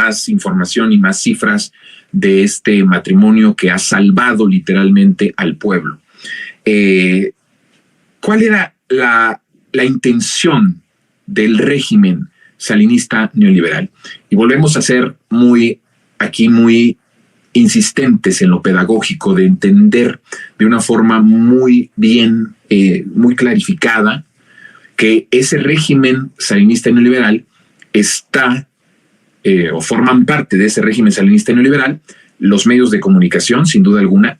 más información y más cifras de este matrimonio que ha salvado literalmente al pueblo. ¿Cuál era la intención del régimen salinista neoliberal? Y volvemos a ser muy insistentes en lo pedagógico, de entender de una forma muy bien, muy clarificada, que ese régimen salinista neoliberal está, o forman parte de ese régimen salinista neoliberal, los medios de comunicación, sin duda alguna.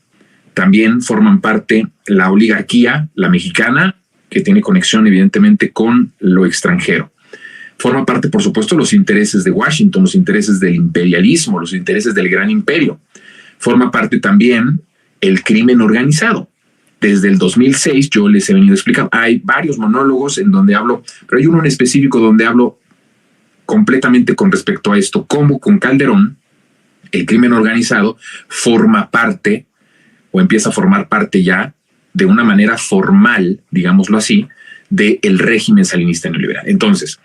También forman parte la oligarquía, la mexicana, que tiene conexión evidentemente con lo extranjero. Forma parte, por supuesto, los intereses de Washington, los intereses del imperialismo, los intereses del gran imperio. Forma parte también el crimen organizado. Desde el 2006 yo les he venido explicando, hay varios monólogos en donde hablo, pero hay uno en específico donde hablo completamente con respecto a esto, cómo con Calderón el crimen organizado forma parte o empieza a formar parte ya de una manera formal, digámoslo así, del régimen salinista neoliberal. Entonces,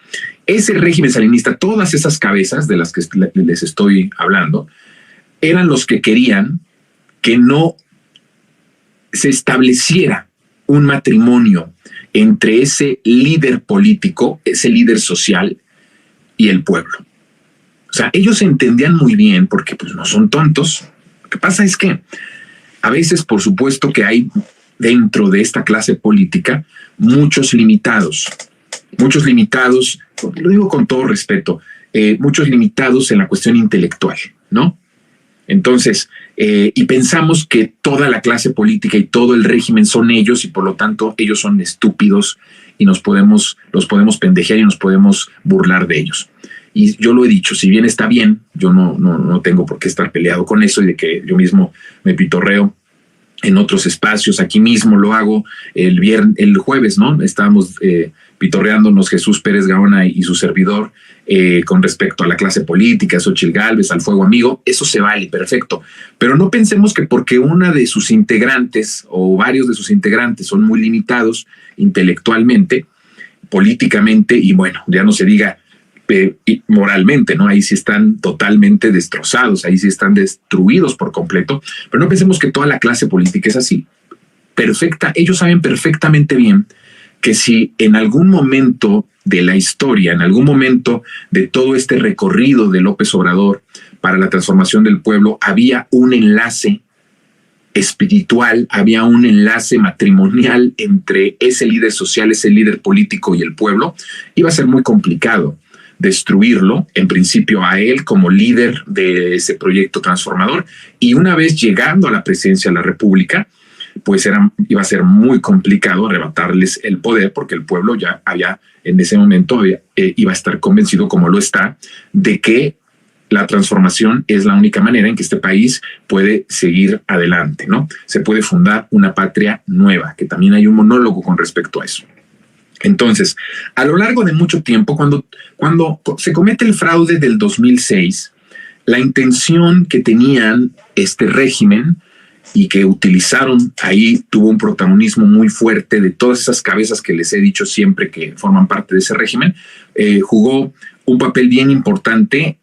ese régimen salinista, todas esas cabezas de las que les estoy hablando, eran los que querían que no se estableciera un matrimonio entre ese líder político, ese líder social y el pueblo. O sea, ellos entendían muy bien, porque pues no son tontos. Lo que pasa es que a veces, por supuesto, que hay dentro de esta clase política muchos limitados, lo digo con todo respeto, muchos limitados en la cuestión intelectual, ¿no? Entonces, y pensamos que toda la clase política y todo el régimen son ellos y por lo tanto ellos son estúpidos y los podemos pendejear y nos podemos burlar de ellos. Y yo lo he dicho, si bien está bien, yo no tengo por qué estar peleado con eso y de que yo mismo me pitorreo en otros espacios, aquí mismo lo hago el jueves, ¿no? Estábamos pitorreándonos Jesús Pérez Gaona y su servidor con respecto a la clase política, Xóchitl Gálvez, al fuego amigo, eso se vale, perfecto. Pero no pensemos que porque una de sus integrantes o varios de sus integrantes son muy limitados intelectualmente, políticamente, y bueno, ya no se diga y moralmente, ¿no? Ahí sí están totalmente destrozados, ahí sí están destruidos por completo, pero no pensemos que toda la clase política es así. Ellos saben perfectamente bien que si en algún momento de la historia, en algún momento de todo este recorrido de López Obrador para la transformación del pueblo, había un enlace espiritual, había un enlace matrimonial entre ese líder social, ese líder político y el pueblo, iba a ser muy complicado destruirlo, en principio a él como líder de ese proyecto transformador, y una vez llegando a la presidencia de la República, pues iba a ser muy complicado arrebatarles el poder, porque el pueblo ya había, en ese momento, iba a estar convencido, como lo está, de que la transformación es la única manera en que este país puede seguir adelante, ¿no? Se puede fundar una patria nueva, que también hay un monólogo con respecto a eso. Entonces, a lo largo de mucho tiempo, cuando se comete el fraude del 2006, la intención que tenían este régimen y que utilizaron, ahí tuvo un protagonismo muy fuerte de todas esas cabezas que les he dicho siempre que forman parte de ese régimen, jugó un papel bien importante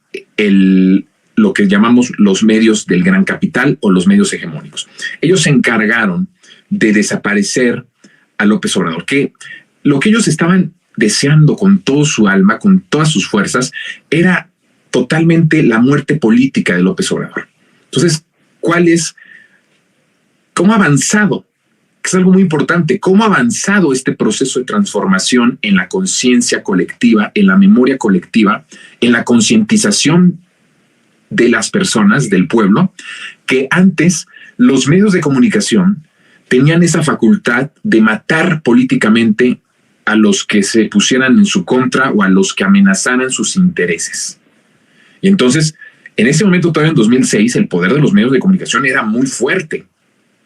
lo que llamamos los medios del gran capital o los medios hegemónicos. Ellos se encargaron de desaparecer a López Obrador, que lo que ellos estaban deseando con todo su alma, con todas sus fuerzas, era totalmente la muerte política de López Obrador. Entonces, ¿cómo ha avanzado? Es algo muy importante. ¿Cómo ha avanzado este proceso de transformación en la conciencia colectiva, en la memoria colectiva, en la concientización de las personas, del pueblo, que antes los medios de comunicación tenían esa facultad de matar políticamente a los que se pusieran en su contra o a los que amenazaran sus intereses? Y entonces, en ese momento, todavía en 2006, el poder de los medios de comunicación era muy fuerte,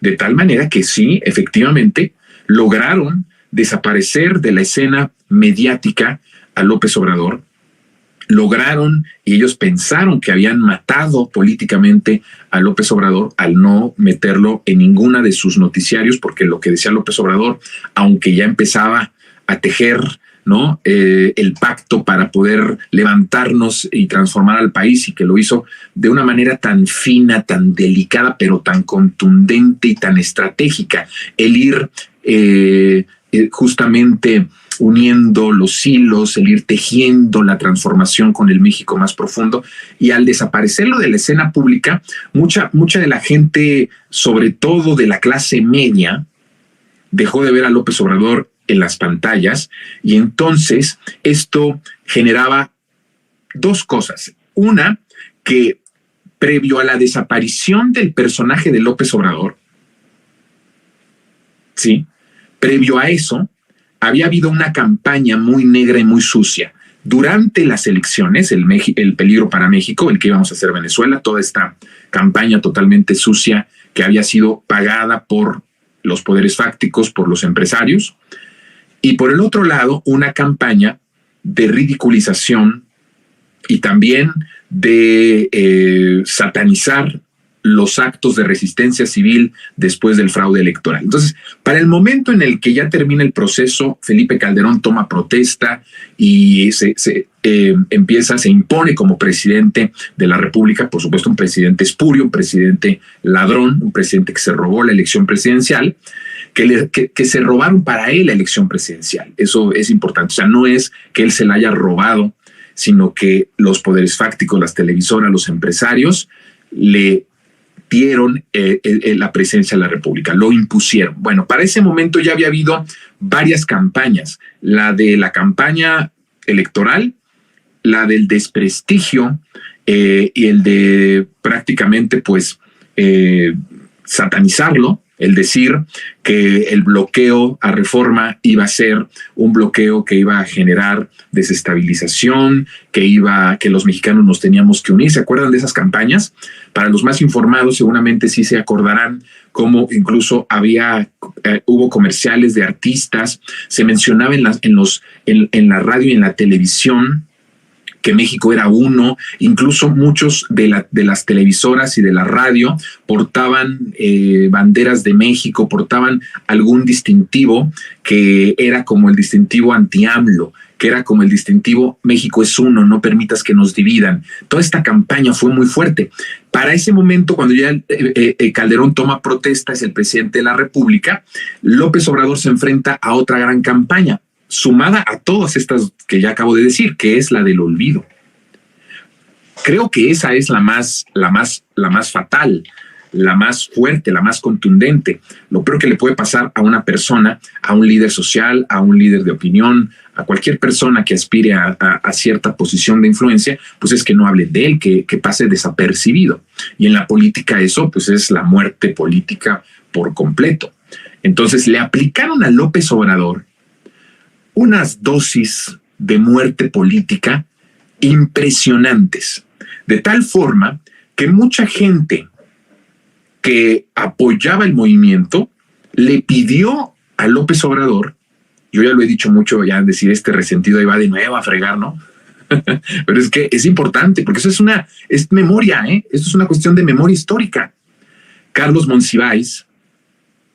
de tal manera que sí, efectivamente, lograron desaparecer de la escena mediática a López Obrador, lograron, y ellos pensaron que habían matado políticamente a López Obrador al no meterlo en ninguna de sus noticiarios, porque lo que decía López Obrador, aunque ya empezaba a tejer ¿no? El pacto para poder levantarnos y transformar al país, y que lo hizo de una manera tan fina, tan delicada, pero tan contundente y tan estratégica. El ir justamente uniendo los hilos, el ir tejiendo la transformación con el México más profundo, y al desaparecerlo de la escena pública, mucha de la gente, sobre todo de la clase media, dejó de ver a López Obrador en las pantallas, y entonces esto generaba dos cosas. Una, que previo a la desaparición del personaje de López Obrador, ¿sí? Previo a eso, había habido una campaña muy negra y muy sucia. Durante las elecciones, el peligro para México, el que íbamos a hacer Venezuela, toda esta campaña totalmente sucia que había sido pagada por los poderes fácticos, por los empresarios. Y por el otro lado, una campaña de ridiculización y también de satanizar los actos de resistencia civil después del fraude electoral. Entonces, para el momento en el que ya termina el proceso, Felipe Calderón toma protesta y se impone como presidente de la República, por supuesto un presidente espurio, un presidente ladrón, un presidente que se robó la elección presidencial, que se robaron para él la elección presidencial. Eso es importante. O sea, no es que él se la haya robado, sino que los poderes fácticos, las televisoras, los empresarios, le dieron la presidencia de la República, lo impusieron. Bueno, para ese momento ya había habido varias campañas, la de la campaña electoral, la del desprestigio y el de prácticamente pues satanizarlo, el decir que el bloqueo a Reforma iba a ser un bloqueo que iba a generar desestabilización, que los mexicanos nos teníamos que unir. ¿Se acuerdan de esas campañas? Para los más informados seguramente sí se acordarán cómo incluso hubo comerciales de artistas, se mencionaba en la radio y en la televisión que México era uno, incluso muchos de las televisoras y de la radio portaban banderas de México, portaban algún distintivo que era como el distintivo anti-AMLO, que era como el distintivo México es uno, no permitas que nos dividan. Toda esta campaña fue muy fuerte. Para ese momento, cuando ya Calderón toma protesta, es el presidente de la República, López Obrador se enfrenta a otra gran campaña, sumada a todas estas que ya acabo de decir, que es la del olvido. Creo que esa es la más fatal, la más fuerte, la más contundente. Lo peor que le puede pasar a una persona, a un líder social, a un líder de opinión, a cualquier persona que aspire a cierta posición de influencia, pues es que no hablen de él, que pase desapercibido. Y en la política eso pues es la muerte política por completo. Entonces le aplicaron a López Obrador unas dosis de muerte política impresionantes, de tal forma que mucha gente que apoyaba el movimiento le pidió a López Obrador, yo ya lo he dicho mucho, ya decir este resentido ahí va de nuevo a fregar, ¿no? Pero es que es importante, porque eso es memoria, esto es una cuestión de memoria histórica. Carlos Monsiváis,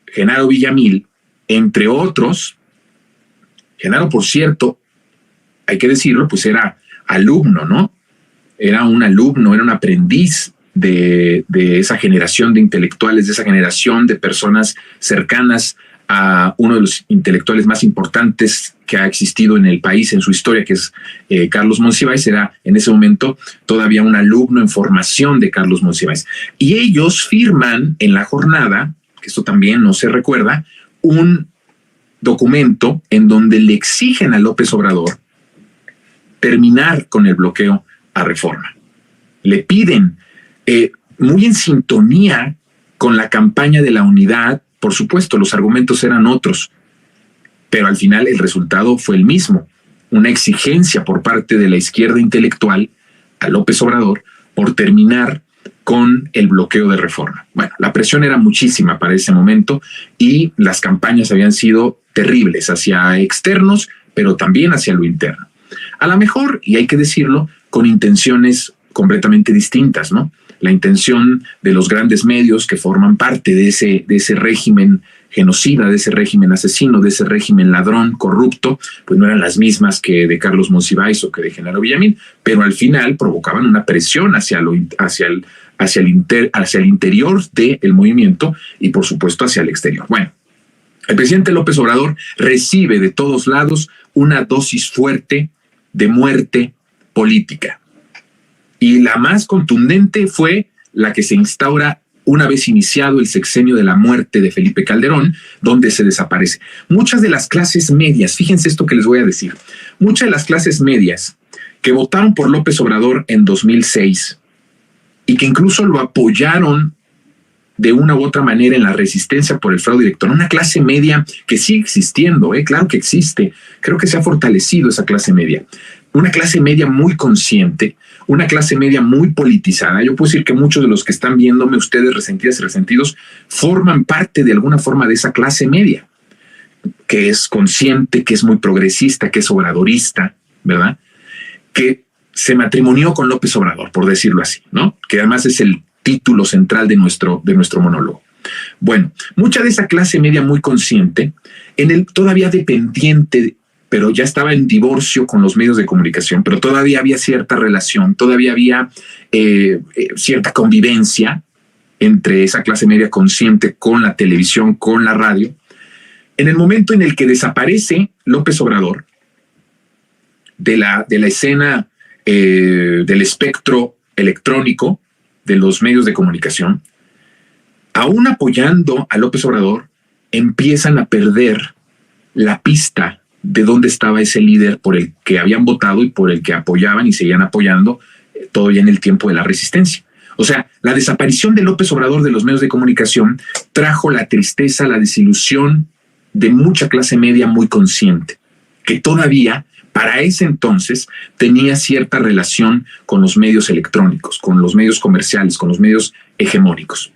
Genaro Villamil, entre otros. Genaro, por cierto, hay que decirlo, pues era alumno, ¿no? Era un alumno, era un aprendiz de esa generación de intelectuales, de esa generación de personas cercanas a uno de los intelectuales más importantes que ha existido en el país en su historia, que es Carlos Monsiváis. Era en ese momento todavía un alumno en formación de Carlos Monsiváis. Y ellos firman en la jornada, que esto también no se recuerda, un documento en donde le exigen a López Obrador terminar con el bloqueo a Reforma. Le piden, muy en sintonía con la campaña de la unidad. Por supuesto, los argumentos eran otros, pero al final el resultado fue el mismo, una exigencia por parte de la izquierda intelectual a López Obrador por terminar con el bloqueo de Reforma. Bueno, la presión era muchísima para ese momento y las campañas habían sido terribles hacia externos, pero también hacia lo interno. A lo mejor, y hay que decirlo, con intenciones completamente distintas, ¿no? La intención de los grandes medios que forman parte de ese régimen genocida, de ese régimen asesino, de ese régimen ladrón, corrupto, pues no eran las mismas que de Carlos Monsiváis o que de Genaro Villamil, pero al final provocaban una presión hacia el interior del movimiento y por supuesto hacia el exterior. Bueno, el presidente López Obrador recibe de todos lados una dosis fuerte de muerte política. Y la más contundente fue la que se instaura una vez iniciado el sexenio de la muerte de Felipe Calderón, donde se desaparece. Muchas de las clases medias, fíjense esto que les voy a decir, muchas de las clases medias que votaron por López Obrador en 2006 y que incluso lo apoyaron de una u otra manera en la resistencia por el fraude electoral, una clase media que sigue existiendo, claro que existe, creo que se ha fortalecido esa clase media, una clase media muy consciente, una clase media muy politizada. Yo puedo decir que muchos de los que están viéndome, ustedes resentidas y resentidos, forman parte de alguna forma de esa clase media, que es consciente, que es muy progresista, que es obradorista, ¿verdad? Que se matrimonió con López Obrador, por decirlo así, ¿no? Que además es el título central de nuestro monólogo. Bueno, mucha de esa clase media muy consciente, todavía dependiente, pero ya estaba en divorcio con los medios de comunicación, pero todavía había cierta relación, todavía había cierta convivencia entre esa clase media consciente con la televisión, con la radio. En el momento en el que desaparece López Obrador de la escena del espectro electrónico de los medios de comunicación, aún apoyando a López Obrador, empiezan a perder la pista de dónde estaba ese líder por el que habían votado y por el que apoyaban y seguían apoyando todavía en el tiempo de la resistencia. O sea, la desaparición de López Obrador de los medios de comunicación trajo la tristeza, la desilusión de mucha clase media muy consciente, que todavía para ese entonces tenía cierta relación con los medios electrónicos, con los medios comerciales, con los medios hegemónicos.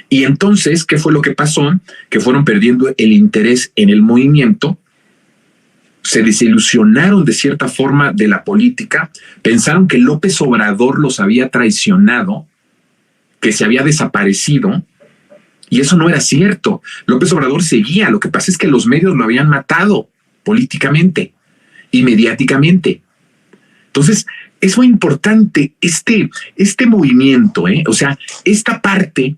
Y entonces, ¿qué fue lo que pasó? Que fueron perdiendo el interés en el movimiento, se desilusionaron de cierta forma de la política, pensaron que López Obrador los había traicionado, que se había desaparecido, y eso no era cierto. López Obrador seguía, lo que pasa es que los medios lo habían matado políticamente y mediáticamente. Entonces, es muy importante este movimiento, o sea, esta parte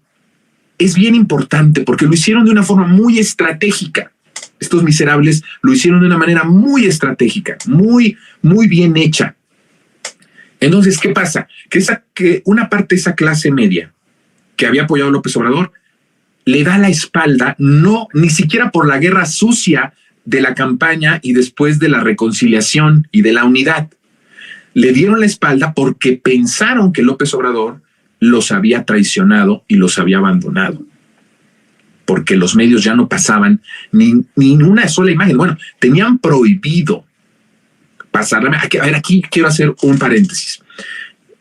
es bien importante porque lo hicieron de una forma muy estratégica. Estos miserables lo hicieron de una manera muy estratégica, muy, muy bien hecha. Entonces, ¿qué pasa? Que una parte de esa clase media que había apoyado a López Obrador le da la espalda, no, ni siquiera por la guerra sucia de la campaña y después de la reconciliación y de la unidad. Le dieron la espalda porque pensaron que López Obrador los había traicionado y los había abandonado. Porque los medios ya no pasaban ni una sola imagen. Bueno, tenían prohibido pasarla. A ver, aquí quiero hacer un paréntesis.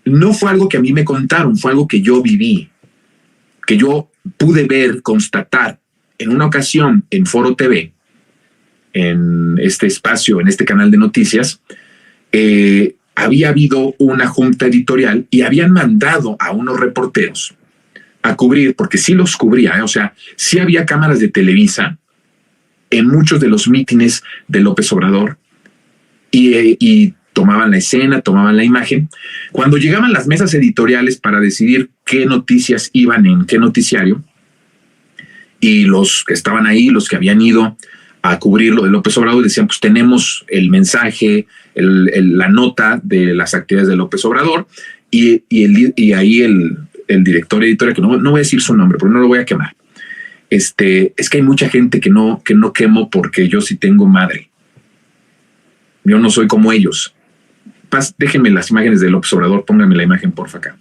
No fue algo que a mí me contaron, fue algo que yo viví, que yo pude ver, constatar en una ocasión en Foro TV, en este espacio, en este canal de noticias. Había habido una junta editorial y habían mandado a unos reporteros a cubrir, porque sí los cubría, o sea, sí había cámaras de Televisa en muchos de los mítines de López Obrador y tomaban la escena, tomaban la imagen. Cuando llegaban las mesas editoriales para decidir qué noticias iban en qué noticiario, y los que estaban ahí, los que habían ido a cubrir lo de López Obrador, decían, pues tenemos el mensaje, la nota de las actividades de López Obrador, y ahí el director editorial, que no voy a decir su nombre, pero no lo voy a quemar. Es que hay mucha gente que no quemo porque yo sí tengo madre. Yo no soy como ellos. Déjenme las imágenes de López Obrador, pónganme la imagen, porfa, acá.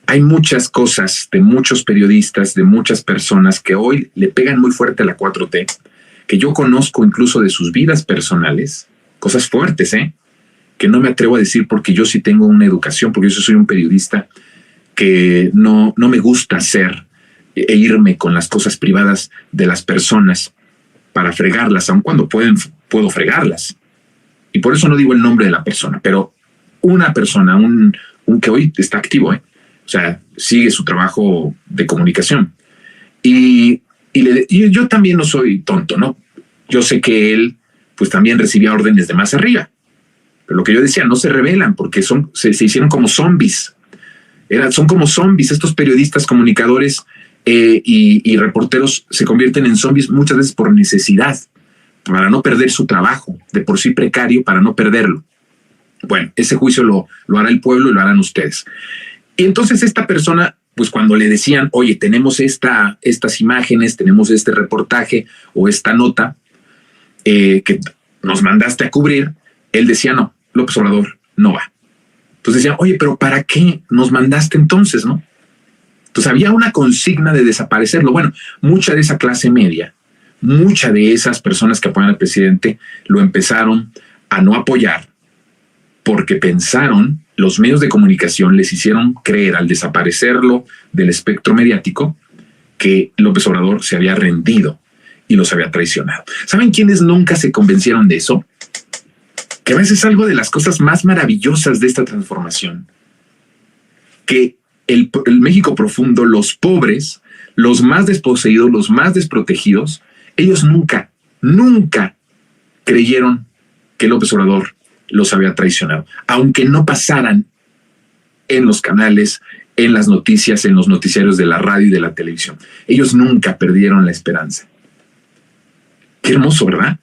Hay muchas cosas de muchos periodistas, de muchas personas que hoy le pegan muy fuerte a la 4T, que yo conozco incluso de sus vidas personales, cosas fuertes, que no me atrevo a decir porque yo sí tengo una educación, porque yo soy un periodista que no me gusta hacer e irme con las cosas privadas de las personas para fregarlas, aun cuando puedo fregarlas. Y por eso no digo el nombre de la persona, pero una persona, un que hoy está activo, o sea, sigue su trabajo de comunicación. Y Y yo también no soy tonto, ¿no? Yo sé que él pues también recibía órdenes de más arriba. Pero lo que yo decía, no se rebelan porque se hicieron como zombies. Son como zombies. Estos periodistas, comunicadores y reporteros se convierten en zombies muchas veces por necesidad, para no perder su trabajo, de por sí precario, para no perderlo. Bueno, ese juicio lo hará el pueblo y lo harán ustedes. Y entonces esta persona, pues cuando le decían, oye, tenemos estas imágenes, tenemos este reportaje o esta nota que nos mandaste a cubrir, él decía, no, López Obrador no va. Entonces decían, oye, pero ¿para qué nos mandaste entonces, no? Entonces había una consigna de desaparecerlo. Bueno, mucha de esa clase media, mucha de esas personas que apoyan al presidente lo empezaron a no apoyar porque pensaron, los medios de comunicación les hicieron creer al desaparecerlo del espectro mediático que López Obrador se había rendido y los había traicionado. ¿Saben quiénes nunca se convencieron de eso? Que a veces es algo de las cosas más maravillosas de esta transformación. Que el México profundo, los pobres, los más desposeídos, los más desprotegidos, ellos nunca creyeron que López Obrador los había traicionado, aunque no pasaran en los canales, en las noticias, en los noticiarios de la radio y de la televisión. Ellos nunca perdieron la esperanza. Qué hermoso, ¿verdad?